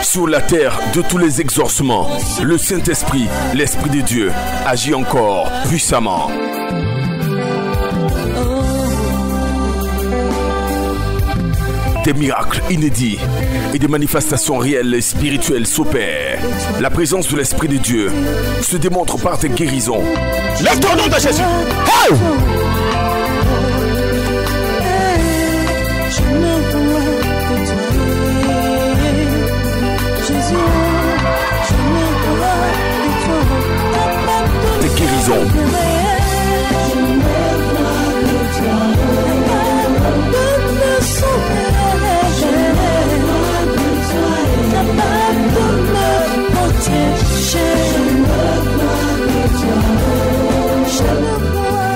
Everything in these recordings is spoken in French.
Sur la terre de tous les exaucements, le Saint-Esprit, l'Esprit de Dieu, agit encore puissamment. Des miracles inédits et des manifestations réelles et spirituelles s'opèrent. La présence de l'Esprit de Dieu se démontre par des guérisons. Lève ton nom de Jésus. Hey! Des guérisons.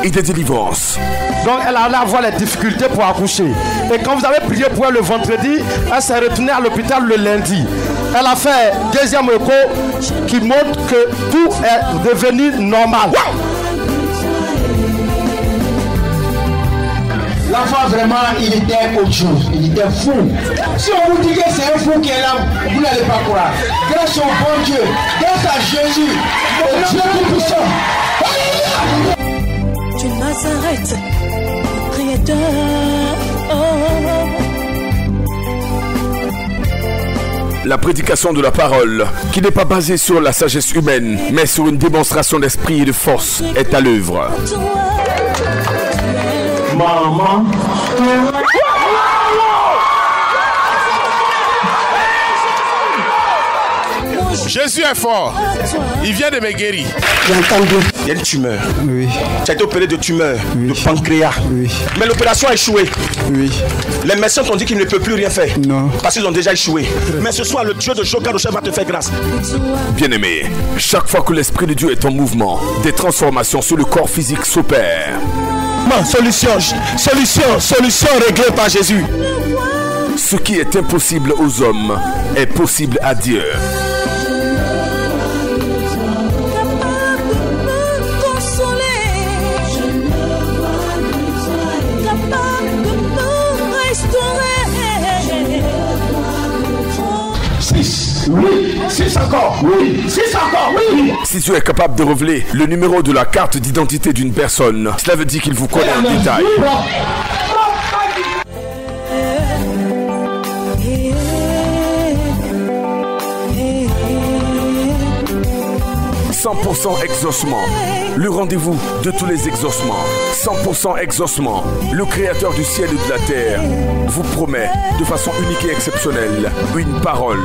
Et des délivrances. Donc elle allait avoir les difficultés pour accoucher. Et quand vous avez prié pour elle le vendredi, elle s'est retournée à l'hôpital le lundi. Elle a fait deuxième écho qui montre que tout est devenu normal. L'enfant vraiment, il était autre chose, il était fou. Si on vous dit que c'est un fou qui est là, vous n'allez pas croire. Grâce au bon Dieu, grâce à Jésus, le Dieu tout-puissant. Tu Nazareth, Créateur. La prédication de la parole, qui n'est pas basée sur la sagesse humaine, mais sur une démonstration d'esprit et de force, est à l'œuvre. Maman. Jésus est fort. Il vient de me guérir. J'entends bien. Il y a une tumeur. Oui. Tu as été opéré de tumeur, de pancréas. Oui. Mais l'opération a échoué. Oui. Les médecins t'ont dit qu'ils ne peuvent plus rien faire. Non. Parce qu'ils ont déjà échoué. Mais ce soir, le Dieu de Jogar va te faire grâce. Bien-aimé, chaque fois que l'Esprit de Dieu est en mouvement, des transformations sur le corps physique s'opèrent. Solution réglée par Jésus. Ce qui est impossible aux hommes est possible à Dieu. Oui, 6 encore, oui, 6 encore, oui. Si Dieu est capable de révéler le numéro de la carte d'identité d'une personne, cela veut dire qu'il vous connaît en détail. « 100% exaucement, le rendez-vous de tous les exaucements. 100% exaucement, le créateur du ciel et de la terre vous promet de façon unique et exceptionnelle une parole.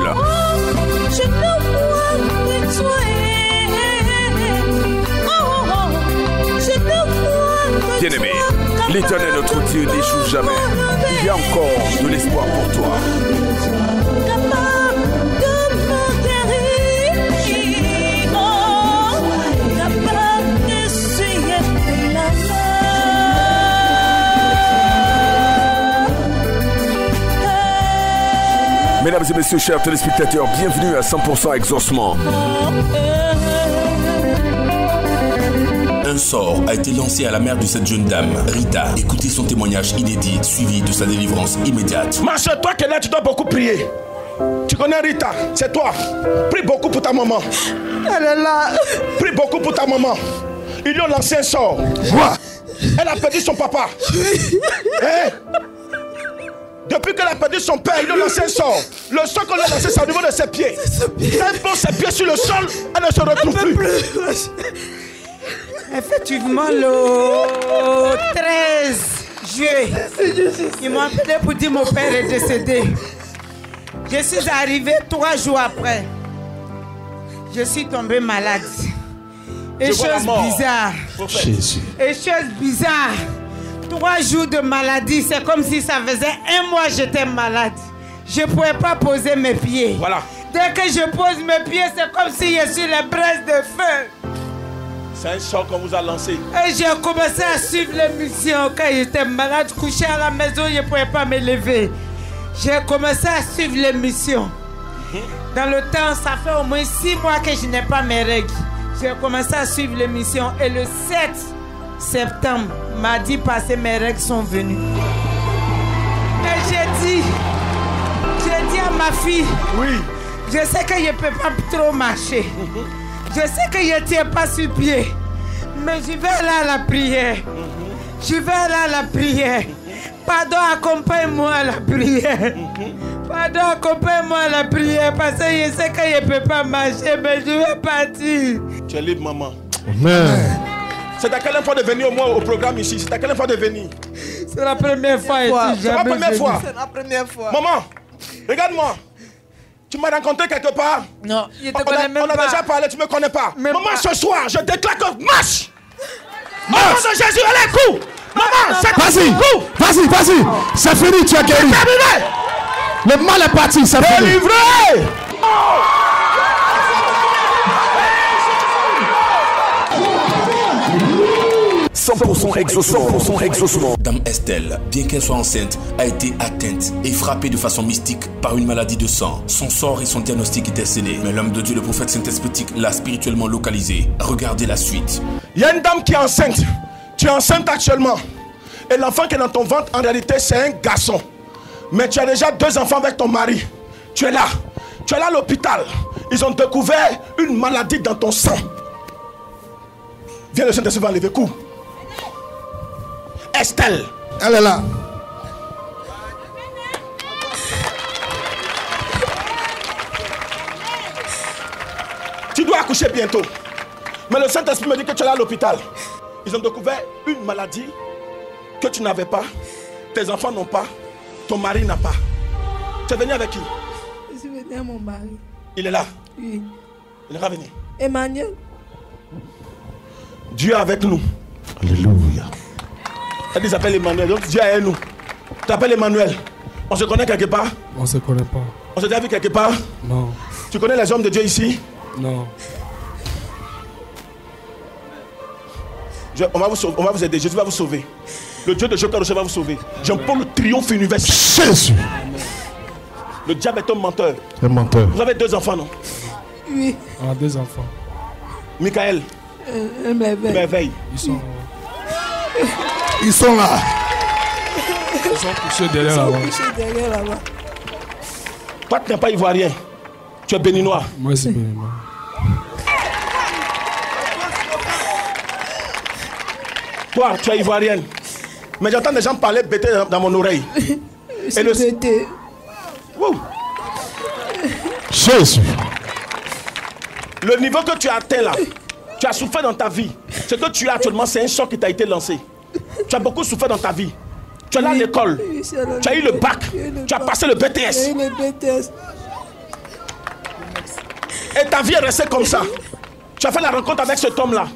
Bien-aimé, l'Éternel notre Dieu n'échoue jamais. Il y a encore de l'espoir pour toi. Mesdames et messieurs, chers téléspectateurs, bienvenue à 100% exaucement. Un sort a été lancé à la mère de cette jeune dame, Rita. Écoutez son témoignage inédit, suivi de sa délivrance immédiate. Ma soeur, toi qui es là, tu dois beaucoup prier. Tu connais Rita, c'est toi. Prie beaucoup pour ta maman. Elle est là. Prie beaucoup pour ta maman. Ils lui ont lancé un sort. Quoi? Elle a perdu son papa. Hein? Depuis qu'elle a perdu son père, il lui a lancé un sort. Le sort qu'on lui a lancé, c'est au niveau de ses pieds. Quand elle pose ses pieds sur le sol, elle ne se retrouve plus. Effectivement, le 13 juillet, ils m'ont appelé pour dire que mon père est décédé. Je suis arrivée 3 jours après. Je suis tombée malade. Et chose bizarre. Jésus. Et chose bizarre. 3 jours de maladie, c'est comme si ça faisait 1 mois que j'étais malade. Je ne pouvais pas poser mes pieds. Voilà. Dès que je pose mes pieds, c'est comme si je suis les braises de feu. C'est un sort qu'on vous a lancé. Et j'ai commencé à suivre l'émission. Quand j'étais malade, couché à la maison, je ne pouvais pas me lever. J'ai commencé à suivre l'émission. Dans le temps, ça fait au moins 6 mois que je n'ai pas mes règles. J'ai commencé à suivre l'émission et le 7 septembre, mardi passé, mes règles sont venues. Et j'ai dit à ma fille, Oui. je sais que je ne peux pas trop marcher. Je sais que je ne tiens pas sur pied. Mais je vais là à la prière. Je vais là à la prière. Pardon, accompagne-moi à la prière. Pardon, accompagne-moi à la prière. Parce que je sais que je ne peux pas marcher, mais je vais partir. Tu es libre, maman. Amen. C'est à quelle fois de venir au moins au programme ici? C'est à quelle fois de venir? C'est la première fois. C'est la première fois. C'est la première fois. Maman, regarde-moi. Tu m'as rencontré quelque part? Non, je te connais même on a pas. déjà parlé, tu me connais pas. Même Maman, pas. ce soir, je déclare que marche! Au nom de Jésus, allez, cours! Maman, c'est Vas-y, cours! vas-y, c'est fini, tu es guéri. Terminé! Le mal est parti, c'est fini. Délivré! 100% exaucement. Dame Estelle, bien qu'elle soit enceinte, a été atteinte et frappée de façon mystique par une maladie de sang. Son sort et son diagnostic étaient scellés. Mais l'homme de Dieu, le prophète Saint-Esprit, l'a spirituellement localisé. Regardez la suite. Il y a une dame qui est enceinte. Tu es enceinte actuellement. Et l'enfant qui est dans ton ventre, en réalité, c'est un garçon. Mais tu as déjà 2 enfants avec ton mari. Tu es là. Tu es là à l'hôpital. Ils ont découvert une maladie dans ton sang. Viens, le Saint-Esprit va enlever coup. Estelle. Elle est là. Tu dois accoucher bientôt. Mais le Saint-Esprit me dit que tu es là à l'hôpital. Ils ont découvert une maladie que tu n'avais pas, tes enfants n'ont pas, ton mari n'a pas. Tu es venu avec qui? Je suis venue à mon mari. Il est là. Oui. Il va venir. Emmanuel. Dieu est avec nous. Alléluia. Il s'appelle Emmanuel. Donc Dieu est avec nous. Tu t'appelles Emmanuel. On se connaît quelque part? On se connaît pas. On s'est déjà vu quelque part? Non. Tu connais les hommes de Dieu ici? Non. On va vous aider. Jésus va vous sauver. Le Dieu de Joker va vous sauver. J'emploie le triomphe universel. Jésus. Le diable est un menteur. Un menteur. Vous avez 2 enfants, non? Oui. On a 2 enfants. Michael. Merveille. Ils sont là. Ils sont couchés derrière là-bas. Derrière là-bas. Toi, tu n'es pas ivoirien. Tu es béninois. Moi, c'est béninois. Toi, tu es ivoirienne. Mais j'entends des gens parler bêté dans mon oreille. Et le bêté. Jésus. Le niveau que tu as atteint là, tu as souffert dans ta vie. Ce que tu as actuellement, c'est un choc qui t'a été lancé. Tu as beaucoup souffert dans ta vie. Tu es là à l'école. Tu as eu le bac. Tu as passé le BTS. Et ta vie est restée comme ça. Tu as fait la rencontre avec cet homme-là.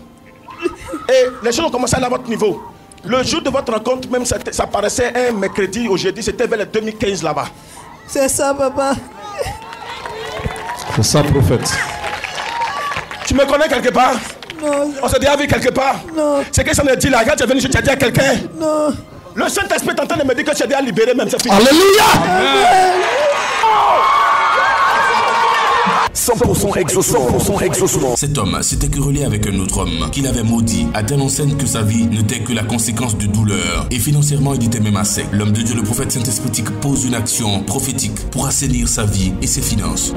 Et les choses ont commencé à aller à votre niveau. Le jour de votre rencontre, même ça paraissait un mercredi ou jeudi, c'était vers le 2015 là-bas. C'est ça, papa. C'est ça, prophète. Tu me connais quelque part? Non. On s'est déjà vu quelque part? Non. C'est que ça me dit là, quand tu es venu, tu as dit à quelqu'un? Non. Le Saint-Esprit est en train de me dire que tu es déjà libéré même, c'est fini. Alléluia. 100% exaucement. Cet homme s'était querellé avec un autre homme qu'il avait maudit, à telle enseigne que sa vie n'était que la conséquence de douleur. Et financièrement, il était même à sec. L'homme de Dieu, le prophète Saint-Esprit, pose une action prophétique pour assainir sa vie et ses finances.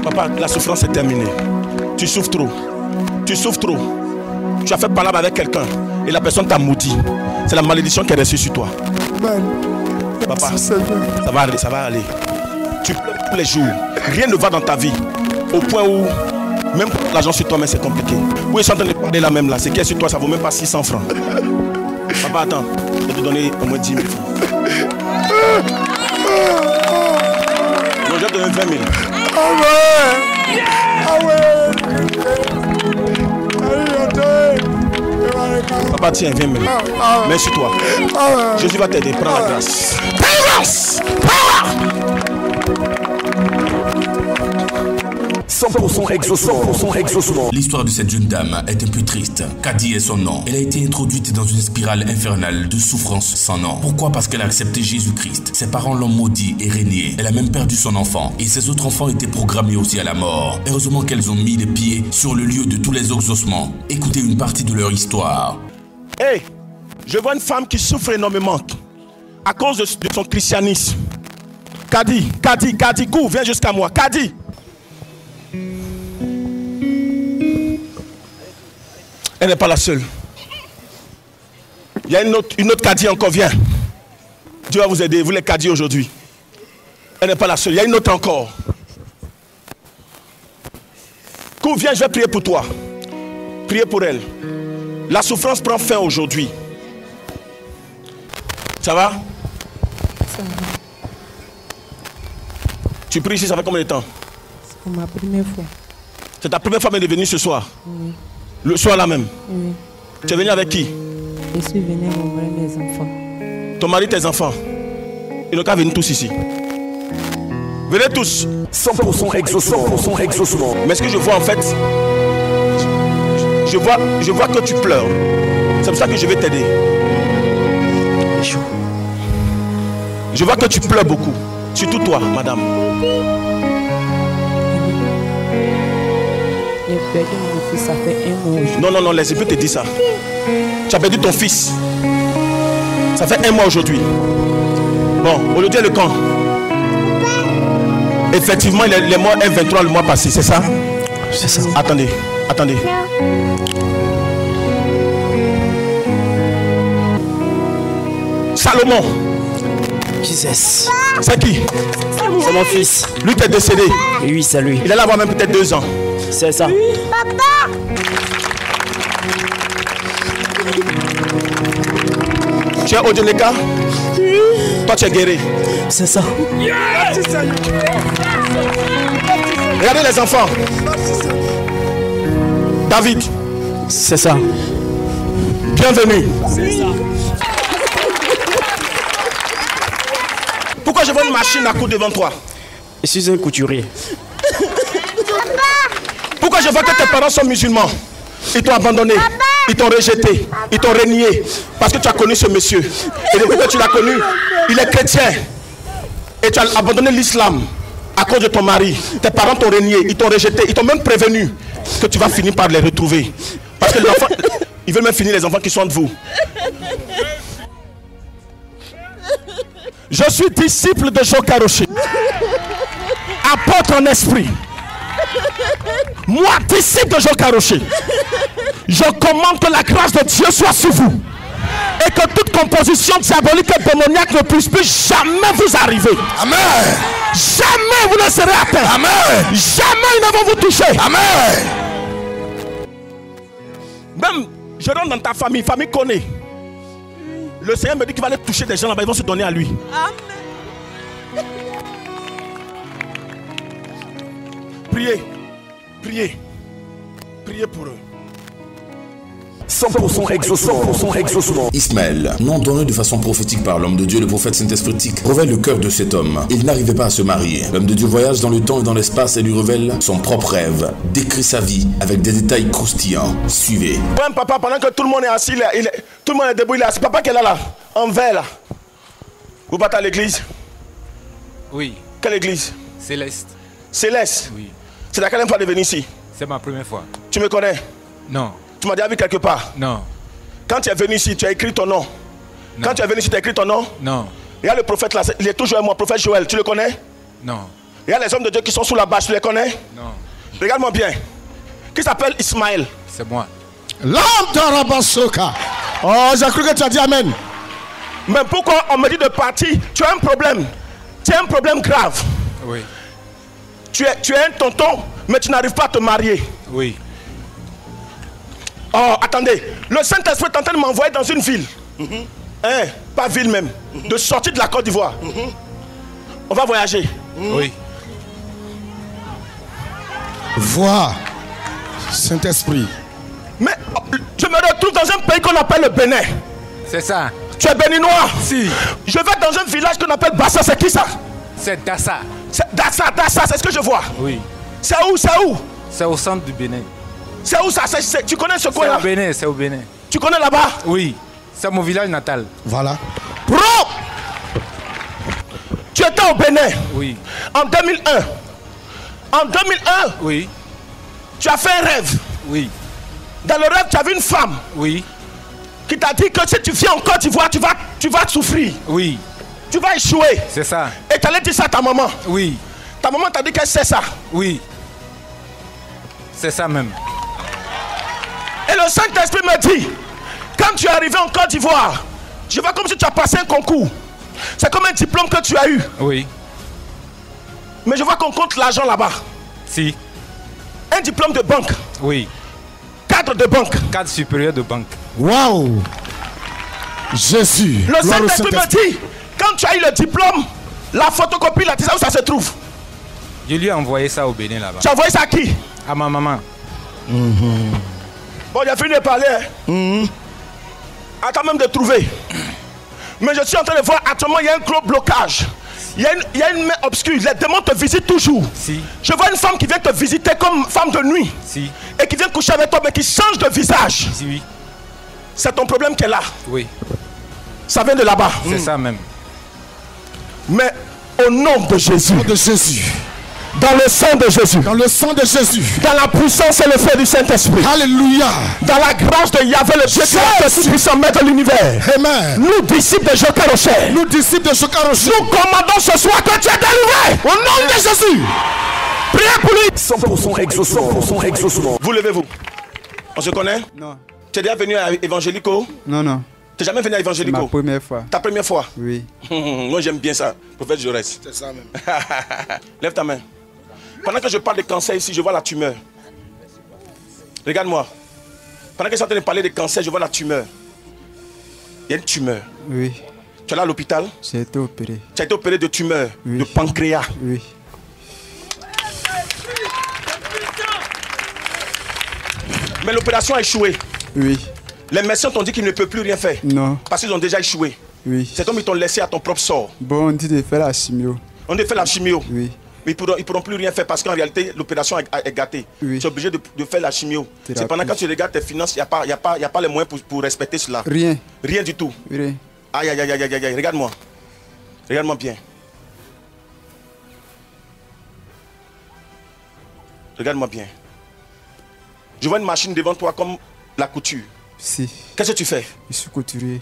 Papa, la souffrance est terminée. Tu souffres trop. Tu souffres trop. Tu as fait palabre avec quelqu'un et la personne t'a maudit. C'est la malédiction qui est restée sur toi. Papa, ça va aller, ça va aller. Tu pleures tous les jours. Rien ne va dans ta vie. Au point où, même l'argent sur toi, mais c'est compliqué. Oui, ils sont en train de parler là même là. C'est qui est sur toi, ça vaut même pas 600 francs. Papa, attends. Je vais te donner au moins 10 000 francs. Non, je vais te donner 20 000. Papa, tiens, 20 000. Mets sur toi. Jésus va t'aider. Prends la grâce. Grâce. 100% exaucement. L'histoire de cette jeune dame est un peu triste. Kadi est son nom. Elle a été introduite dans une spirale infernale de souffrance sans nom. Pourquoi? Parce qu'elle a accepté Jésus-Christ. Ses parents l'ont maudit et régné. Elle a même perdu son enfant. Et ses autres enfants étaient programmés aussi à la mort. Heureusement qu'elles ont mis les pieds sur le lieu de tous les exaucements. Écoutez une partie de leur histoire. Hey, je vois une femme qui souffre énormément à cause de son christianisme. Kadi, cours, viens jusqu'à moi. Kadi. Elle n'est pas la seule. Il y a une autre Kadi encore, viens. Dieu va vous aider, vous les Kadi aujourd'hui. Elle n'est pas la seule, il y a une autre encore. Cours, viens, je vais prier pour toi. Priez pour elle. La souffrance prend fin aujourd'hui. Ça va? Ça va. Tu pries ici, ça fait combien de temps? C'est ma première fois. C'est ta première fois d'être venue ce soir? Oui. Le soir là même? Oui. Tu es venu avec qui? Je suis venu avec mon mari et mes enfants. Ton mari, tes enfants? Ils n'ont qu'à venir tous ici. Venez tous. 100% exaucement. Mais ce que je vois en fait, je vois que tu pleures. C'est pour ça que je vais t'aider. Je vois que tu pleures beaucoup. Surtout toi, madame. J'ai perdu mon fils, ça fait 1 mois aujourd'hui. Non, laisse, je peux te dire ça. Tu as perdu ton fils. Ça fait 1 mois aujourd'hui. Bon, aujourd'hui est le camp. Effectivement, il est mort M23 le mois passé, c'est ça? C'est ça. Attendez. Salomon. Jesus. C'est qui? C'est mon fils. Lui qui est décédé. Oui, c'est lui. Il allait avoir même peut-être 2 ans. C'est ça. Papa! Tu es Odjeleka? Toi tu es guéri. C'est ça. Regardez les enfants. David. C'est ça. Bienvenue. Pourquoi je vois une machine à coudre devant toi? Je suis un couturier. Pourquoi je vois que tes parents sont musulmans? Ils t'ont abandonné, ils t'ont rejeté, ils t'ont renié. Parce que tu as connu ce monsieur. Et depuis que tu l'as connu, il est chrétien. Et tu as abandonné l'islam à cause de ton mari. Tes parents t'ont renié, ils t'ont rejeté, ils t'ont même prévenu que tu vas finir par les retrouver. Parce que les enfants, ils veulent même finir les enfants qui sont de vous. Je suis disciple de Jokaroché. Apôtre en esprit. Moi, disciple de Jokaroché. Je commande que la grâce de Dieu soit sur vous. Et que toute composition diabolique et démoniaque ne puisse plus jamais vous arriver. Amen. Jamais vous ne serez atteint. Amen. Jamais ils ne vont vous toucher. Amen. Même, je rentre dans ta famille connaît. Le Seigneur me dit qu'il va aller toucher des gens là-bas, ils vont se donner à lui. Amen. Priez pour eux. 100% exaucement. Ismaël, nom donné de façon prophétique par l'homme de Dieu, le prophète Saint-Esprit, révèle le cœur de cet homme. Il n'arrivait pas à se marier. L'homme de Dieu voyage dans le temps et dans l'espace et lui révèle son propre rêve, décrit sa vie avec des détails croustillants. Suivez. Ouais, papa, pendant que tout le monde est assis, tout le monde est debout, il est assis. Papa qui est là, en vert là. Vous partez à l'église? Oui. Quelle église? Céleste. Céleste? Oui. C'est la quelle fois de venir ici? C'est ma première fois. Tu me connais? Non. Tu m'as déjà vu quelque part? Non. Quand tu es venu ici, tu as écrit ton nom. Non. Quand tu es venu ici, tu as écrit ton nom? Non. Regarde le prophète là, il est toujours moi, prophète Joël, tu le connais? Non. Regarde les hommes de Dieu qui sont sous la bâche, tu les connais? Non. Regarde-moi bien. Qui s'appelle Ismaël? C'est moi. L'Antarabasoka. Oh, j'ai cru que tu as dit Amen. Mais pourquoi on me dit de partir? Tu as un problème. Tu as un problème grave. Oui. Tu es un tonton, mais tu n'arrives pas à te marier. Oui. Oh, attendez. Le Saint-Esprit est en train de m'envoyer dans une ville. Hein? Pas ville même. De sortir de la Côte d'Ivoire. On va voyager. Oui. Vois, Saint-Esprit. Mais je me retrouve dans un pays qu'on appelle le Bénin. C'est ça. Tu es béninois? Si. Je vais dans un village qu'on appelle Bassa. C'est qui ça? C'est Dassa. Dassa, c'est ce que je vois. Oui. C'est où? C'est où? C'est au centre du Bénin. C'est où ça? Tu connais ce coin là? C'est au Bénin. Tu connais là-bas? Oui. C'est mon village natal. Voilà. Bro! Tu étais au Bénin? Oui. En 2001. En 2001? Oui. Tu as fait un rêve? Oui. Dans le rêve, tu as vu une femme? Oui. qui t'a dit que si tu viens en Côte d'Ivoire, tu vas souffrir. Oui. Tu vas échouer. C'est ça. Et tu allais dire ça à ta maman. Oui. Ta maman t'a dit qu'elle sait ça. Oui. C'est ça même. Et le Saint-Esprit me dit, quand tu es arrivé en Côte d'Ivoire, je vois comme si tu as passé un concours. C'est comme un diplôme que tu as eu. Oui. Mais je vois qu'on compte l'argent là-bas. Si. Un diplôme de banque. Oui. Cadre de banque. Cadre supérieur de banque. Waouh. Jésus. Le Saint-Esprit me dit, quand tu as eu le diplôme, la photocopie là, tu sais où ça se trouve? Je lui ai envoyé ça au Bénin là-bas. Tu as envoyé ça à qui? À ma maman. Bon, il a fini de parler. Attends même de trouver. Mais je suis en train de voir actuellement, il y a un gros blocage. Il y a une main obscure. Les démons te visitent toujours. Si. Je vois une femme qui vient te visiter comme femme de nuit. Si. Et qui vient coucher avec toi, mais qui change de visage. Si, oui. C'est ton problème qui est là. Oui. Ça vient de là-bas. C'est ça même. Mais au nom de Jésus. Dans le sang de Jésus. Dans le sang de Jésus. Dans la puissance et le feu du Saint-Esprit. Alléluia. Dans la grâce de Yahvé, le Dieu tout-puissant, maître de l'univers. Amen. Nous, disciples de Jokarochet. Nous, disciples de Jokarochet. Nous commandons ce soir que tu es délivré. Au nom de Jésus. Priez pour lui. 100% exaucement. 100% exaucement. Vous levez-vous. On se connaît? Non. Tu es déjà venu à Évangélico? Non, non. Tu n'es jamais venu à Évangélico? Ma première fois. Ta première fois? Oui. Moi j'aime bien ça. Prophète Jaurès. C'est ça même. Lève ta main. Pendant que je parle de cancer ici, je vois la tumeur. Regarde-moi. Pendant que je suis en train de parler de cancer, je vois la tumeur. Il y a une tumeur. Oui. Tu es là à l'hôpital? J'ai été opéré. Tu as été opéré de tumeur, oui. De pancréas. Oui. Mais l'opération a échoué. Oui. Les médecins t'ont dit qu'ils ne peuvent plus rien faire. Non. Parce qu'ils ont déjà échoué. Oui. C'est comme ils t'ont laissé à ton propre sort. Bon, on dit de faire la chimio. On a fait la chimio. Oui. Mais ils ne pourront plus rien faire parce qu'en réalité, l'opération est gâtée. Oui. Tu es obligé de faire la chimio. C'est pendant que tu regardes tes finances, il n'y a pas les moyens pour respecter cela. Rien. Rien du tout. Rien. Aïe, aïe, aïe, aïe, aïe, aïe. Regarde-moi. Regarde-moi bien. Regarde-moi bien. Je vois une machine devant toi comme la couture. Si. Qu'est-ce que tu fais? Je suis couturier.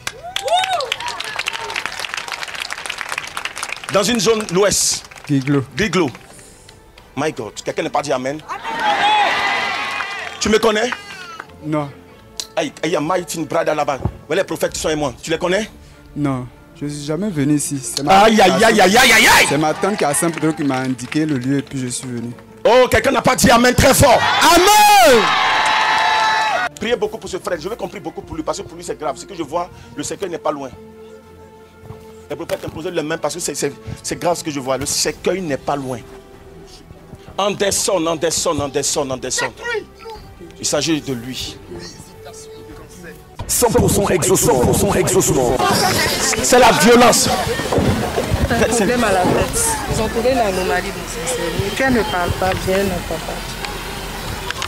Dans une zone l'ouest. Giglo. Giglo. My God. Quelqu'un n'a pas dit Amen. Tu me connais? Non. Il y a Maïtine Brada là-bas. Les prophètes qui sont et moi. Tu les connais? Non. Je ne suis jamais venu ici. Aïe, aïe, aïe, aïe, aïe, aïe. C'est ma tante qui a simple qui m'a indiqué le lieu et puis je suis venu. Oh, quelqu'un n'a pas dit Amen très fort. Amen. Priez beaucoup pour ce frère. Je vais compris beaucoup pour lui parce que pour lui c'est grave. Ce que je vois, le cercueil n'est pas loin. Le prophète imposait les mains parce que c'est grave ce que je vois. Le cercueil n'est pas loin. On descend, on descend, on descend, on descend. Il s'agit de lui. 100% exaucement. 100% exaucement. C'est la violence. Un problème à la tête. Ils ont trouvé l'anomalie de ses cerveaux. Qu'elle ne parle pas bien, elle n'entend pas.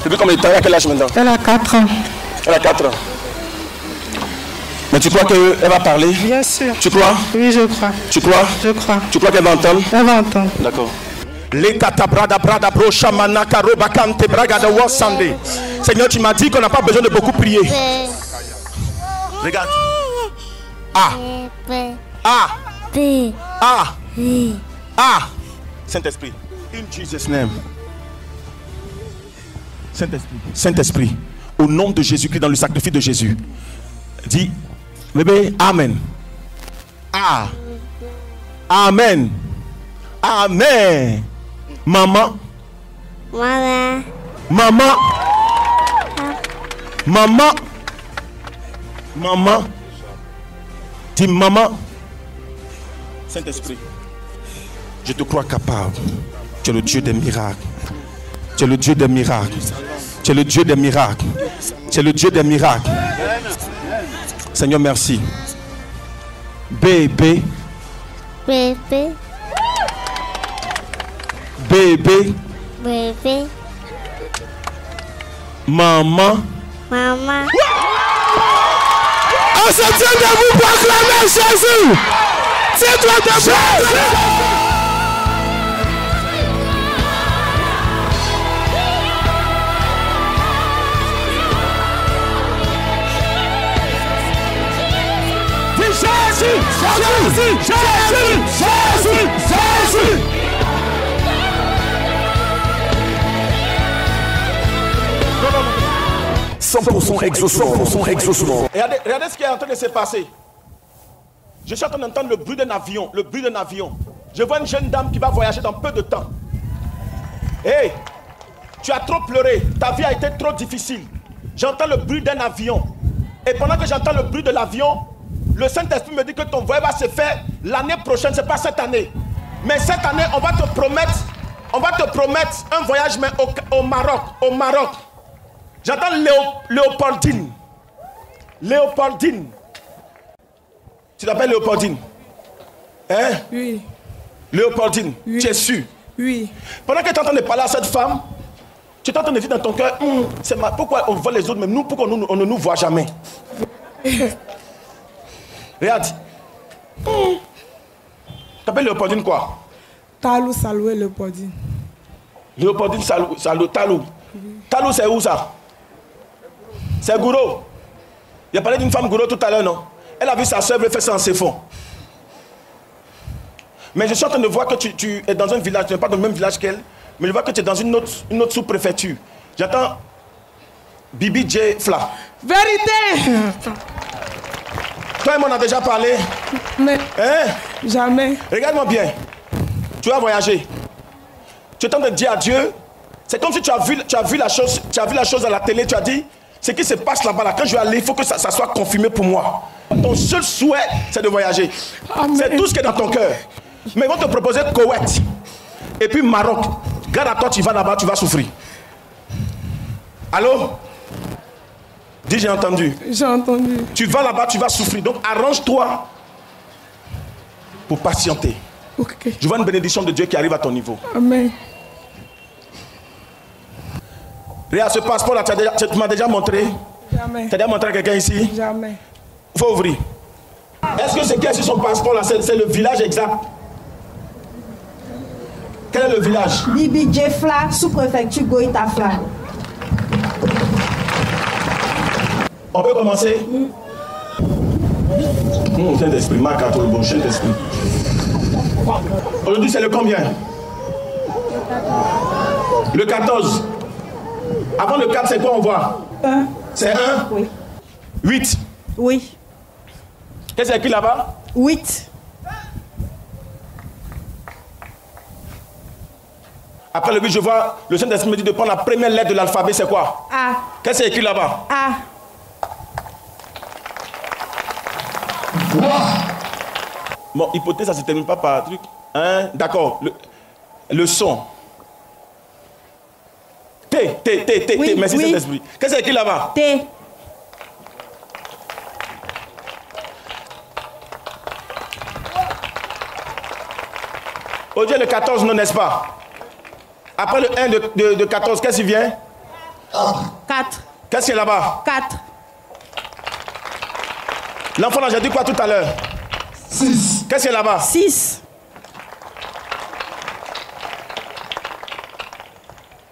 Depuis combien de temps? Elle a quel âge maintenant? Elle a 4 ans. Elle a 4 ans. Mais tu crois qu'elle va parler? Bien sûr. Tu crois? Oui, je crois. Tu crois? Je crois. Tu crois qu'elle va entendre? Elle va entendre. D'accord. Seigneur, tu m'as dit qu'on n'a pas besoin de beaucoup prier. Regarde. A. A. A. A. Saint-Esprit. In Jesus' name. Saint-Esprit. Saint-Esprit. Au nom de Jésus-Christ, dans le sacrifice de Jésus. Dis, bébé, Amen. Ah. Amen. Amen. Maman. Maman. Maman. Maman. Maman. Dis maman. Saint-Esprit. Je te crois capable. Tu es le Dieu des miracles. Tu es le Dieu des miracles. Tu es le Dieu des miracles. Tu es le Dieu des miracles. Seigneur, merci. Bébé. Bébé. Bébé. Bébé. Maman. Maman. On se tient debout pour acclamer Jésus. Tiens-toi debout. Jésus, Jésus, Jésus, Jésus. 100% exaucement. Regardez ce qui est en train de se passer. Je suis en train d'entendre le bruit d'un avion. Le bruit d'un avion. Je vois une jeune dame qui va voyager dans peu de temps. Hey, tu as trop pleuré. Ta vie a été trop difficile. J'entends le bruit d'un avion. Et pendant que j'entends le bruit de l'avion, le Saint-Esprit me dit que ton voyage va se faire l'année prochaine. Ce n'est pas cette année. Mais cette année, on va te promettre un voyage mais au Maroc. Au Maroc. J'entends Léopoldine. Léopoldine. Tu t'appelles Léopoldine? Hein? Oui. Léopoldine, oui. Tu es sûre? Oui. Pendant que tu es en train de parler à cette femme, tu es en train de dire dans ton cœur, pourquoi on voit les autres, même nous, pourquoi on ne nous voit jamais? Regarde. Tu t'appelles Léopoldine quoi? Talou, Saloué, Léopoldine. Léopoldine, Talou. Oui. Talou, c'est où ça? C'est Gouro. Il a parlé d'une femme Gouro tout à l'heure, non? Elle a vu sa soeur, elle fait ça en ses fonds. Mais je suis en train de voir que tu es dans un village, tu n'es pas dans le même village qu'elle, mais je vois que tu es dans une autre sous-préfecture. J'entends Bibi J. Fla. Vérité! Toi et moi, on a déjà parlé. Mais hein? Jamais. Regarde-moi bien. Tu vas voyager. Tu es en train de dire à Dieu, c'est comme si tu as vu la chose à la télé, tu as dit, ce qui se passe là-bas, là, quand je vais aller, il faut que ça soit confirmé pour moi. Ton seul souhait, c'est de voyager. C'est tout ce qui est dans ton cœur. Mais ils vont te proposer Koweït. Et puis Maroc. Garde à toi, tu vas là-bas, tu vas souffrir. Allô? Dis, j'ai entendu. J'ai entendu. Tu vas là-bas, tu vas souffrir. Donc arrange-toi pour patienter. Okay. Je vois une bénédiction de Dieu qui arrive à ton niveau. Amen. Regarde, ce passeport-là, tu m'as déjà montré? Jamais. Tu as déjà montré à quelqu'un ici? Jamais. Il faut ouvrir. Est-ce que c'est qui sur son passeport là? C'est le village exact? Quel est le village? Bibi Djefla, sous-préfecture Goïtafla. On peut commencer? Saint-Esprit, marque à tout le bon, Saint-Esprit. Aujourd'hui, c'est le combien? Le 14. Avant le 4, c'est quoi on voit? 1. C'est 1? Oui. 8? Oui. Qu'est-ce qu'il y a écrit là-bas? 8. Après le 8, je vois le Saint-Esprit me dit de prendre la première lettre de l'alphabet, c'est quoi? A. Qu'est-ce qu'il y a écrit là-bas? A. Bon, hypothèse, ça ne se termine pas par truc. Hein? D'accord. Le son. T. Oui, Merci oui. Saint-Esprit. Qu'est-ce qu'il y a écrit là-bas? T. Aujourd'hui, le 14, non, n'est-ce pas? Après le 1 de 14, qu'est-ce qui vient? 4. Qu'est-ce qu'il y a là-bas? 4. L'enfant là, j'ai dit quoi tout à l'heure? 6. Qu'est-ce qu'il y a là-bas? 6.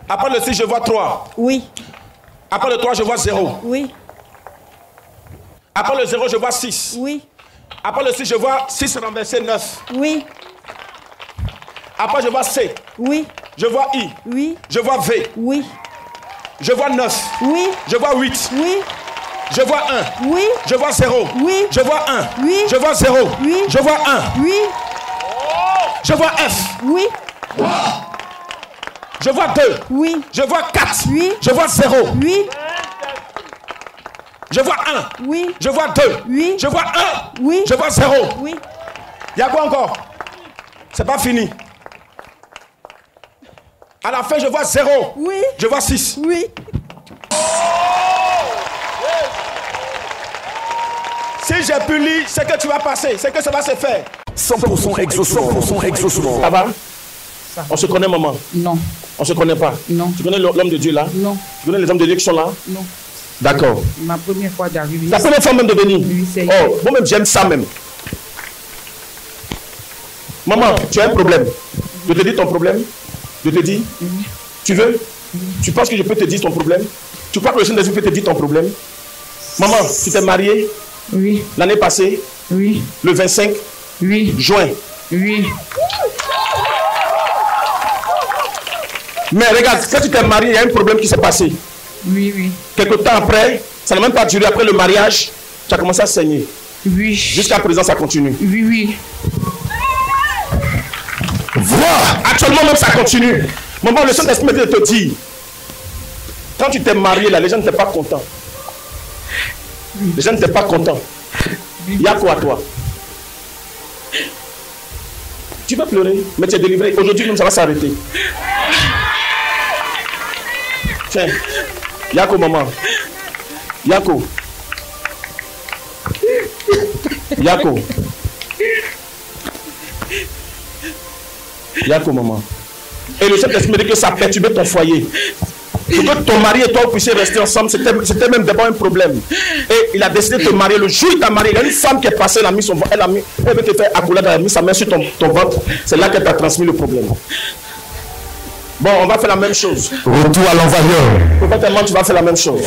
Après le 6, je vois 3. Oui. Après le 3, je vois 0. Oui. Après le 0, je vois 6. Oui. Après le 6, je vois 6 renversé 9. Oui. Après, je vois C. Oui. Je vois I. Oui. Je vois V. Oui. Je vois 9. Oui. Je vois 8. Oui. Je vois 1. Oui. Je vois 0. Oui. Je vois 1. Oui. Je vois 0. Oui. Je vois 1. Oui. Je vois F. Oui. Je vois 2. Oui. Je vois 4. Oui. Je vois 0. Oui. Je vois 1. Oui. Je vois 2. Oui. Je vois 1. Oui. Je vois 0. Oui. Il y a quoi encore? C'est pas fini. À la fin, je vois 0. Oui. Je vois 6. Oui. Si j'ai pu lire, c'est que tu vas passer, c'est que ça va se faire. 100% exaucement. Ça va? On se connaît, maman? Non. On se connaît pas? Non. Tu connais l'homme de Dieu là? Non. Tu connais les hommes de Dieu qui sont là? Non. D'accord. Ma première fois d'arriver. La première fois même de venir? Oui, c'est. Oh, moi-même j'aime ça même. Maman, tu as un problème. Je te dis ton problème. Je te dis. Tu veux? Tu penses que je peux te dire ton problème? Tu crois que le Saint-Esprit peut te dire ton problème? Maman, tu t'es mariée? Oui. L'année passée? Oui. Le 25? Oui. Juin? Oui. Mais regarde, quand tu t'es marié, il y a un problème qui s'est passé. Oui, oui. Quelque temps après, ça n'a même pas duré, après le mariage, tu as commencé à saigner. Oui. Jusqu'à présent, ça continue. Oui, oui. Voilà. Actuellement même, ça continue. Maman, le Saint-Esprit de te dire, quand tu t'es marié, là, les gens n'étaient pas contents. Les gens n'étaient pas contents. Il y a quoi à toi? Tu vas pleurer, mais tu es délivré. Aujourd'hui, même, ça va s'arrêter. Tiens, Yako, maman. Yako. Yako. Yako, maman. Et le Saint-Esprit dit que ça a perturbé ton foyer. Pour que ton mari et toi vous puissiez rester ensemble, c'était même d'abord un problème. Et il a décidé de te marier. Le jour où il t'a marié, il y a une femme qui est passée, elle veut te faire accolade, elle a mis sa main sur ton ventre. C'est là qu'elle t'a transmis le problème. Bon, on va faire la même chose. Retour à l'envoyeur. Probablement, tu vas faire la même chose.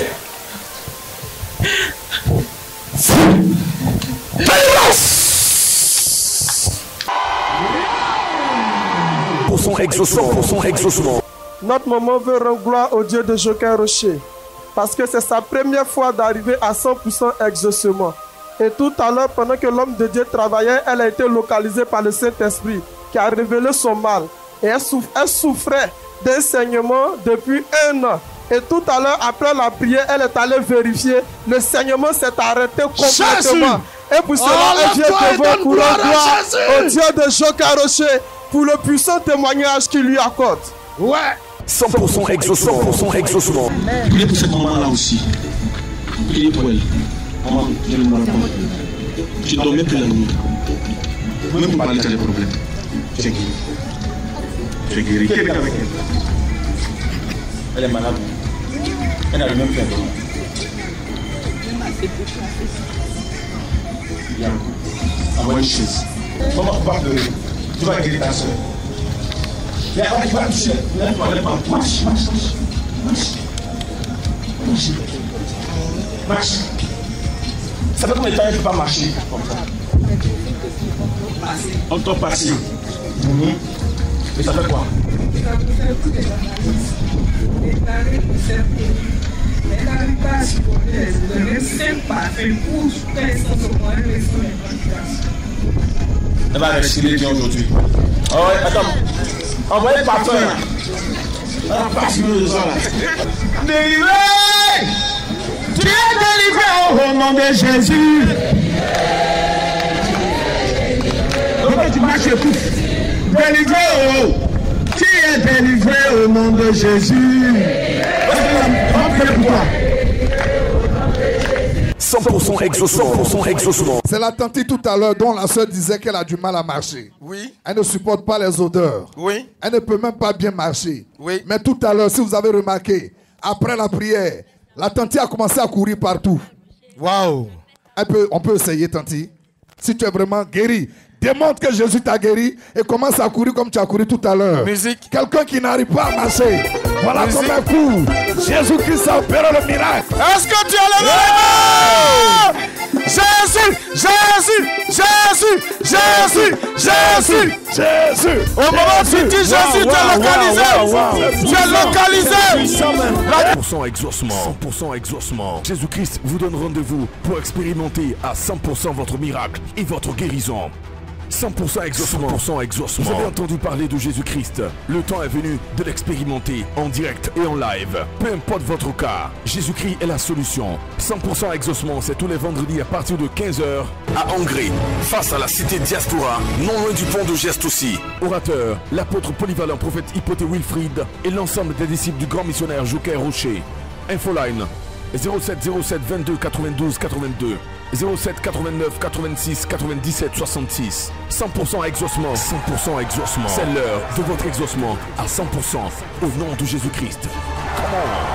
Pour son exaucement. Notre maman veut rendre gloire au Dieu de Joker Rocher. Parce que c'est sa première fois d'arriver à 100% exaucement. Et tout à l'heure, pendant que l'homme de Dieu travaillait, elle a été localisée par le Saint-Esprit qui a révélé son mal. Et elle souffrait d'un saignement depuis 1 an. Et tout à l'heure, après la prière, elle est allée vérifier. Le saignement s'est arrêté complètement. Jésus. Et pour cela, elle vient devant pour rendre gloire au Dieu de Joker Rocher pour le puissant témoignage qu'il lui accorde. Ouais. 100% exaucement. Priez pour cette maman-là aussi. Priez pour elle. Maman, je ne me rappelle. Tu dormais plus la nuit. Même pour parler, tu as des problèmes. Tu es guéri. Tu es guéri. Qui est avec elle? Elle est malade. Elle a le même fait. Bien. Envoie une chaise. Maman, tu vas pleurer. Tu vas guérir ta soeur. Mais avant, tu vas toucher. Marche. Ça fait combien de temps elle ne peut pas marcher comme ça? On t'a passé. Et ça fait quoi? Elle n'arrive pas à supporter le reste parfait pour personne au moins elle va respirer bien aujourd'hui. Oh ouais, attends. Envoyez le parfum là. Elle va pas sur le sang là. Délivré! Tu es délivré au nom de Jésus. Donc tu marches et pouf. Délivré oh. Tu es délivré au nom de Jésus. On va prier pour toi. 100% exaucement. C'est la tante tout à l'heure dont la soeur disait qu'elle a du mal à marcher. Oui. Elle ne supporte pas les odeurs. Oui. Elle ne peut même pas bien marcher. Oui. Mais tout à l'heure, si vous avez remarqué, après la prière, la tante a commencé à courir partout. Waouh. On peut essayer, tante. Si tu es vraiment guéri, démontre que Jésus t'a guéri et commence à courir comme tu as couru tout à l'heure. Musique. Quelqu'un qui n'arrive pas à marcher. Voilà comme un coup. Jésus-Christ a opéré le miracle. Est-ce que tu as le miracle? Jésus. Au moment où tu dis Jésus, tu es localisé. Tu es localisé. 100% exaucement. Jésus-Christ vous donne rendez-vous pour expérimenter à 100% votre miracle et votre guérison. 100% exaucement. Vous avez entendu parler de Jésus-Christ. Le temps est venu de l'expérimenter en direct et en live. Peu importe votre cas, Jésus-Christ est la solution. 100% exaucement, c'est tous les vendredis à partir de 15h à Angré, face à la cité Diaspora, non loin du pont de Geste aussi. Orateur, l'apôtre polyvalent prophète Hypothé Wilfried et l'ensemble des disciples du grand missionnaire Joker Rocher. Infoline 07 07 22 92 82 07 89 86 97 66. 100% exaucement. C'est l'heure de votre exaucement à 100% au nom de Jésus-Christ. Come on.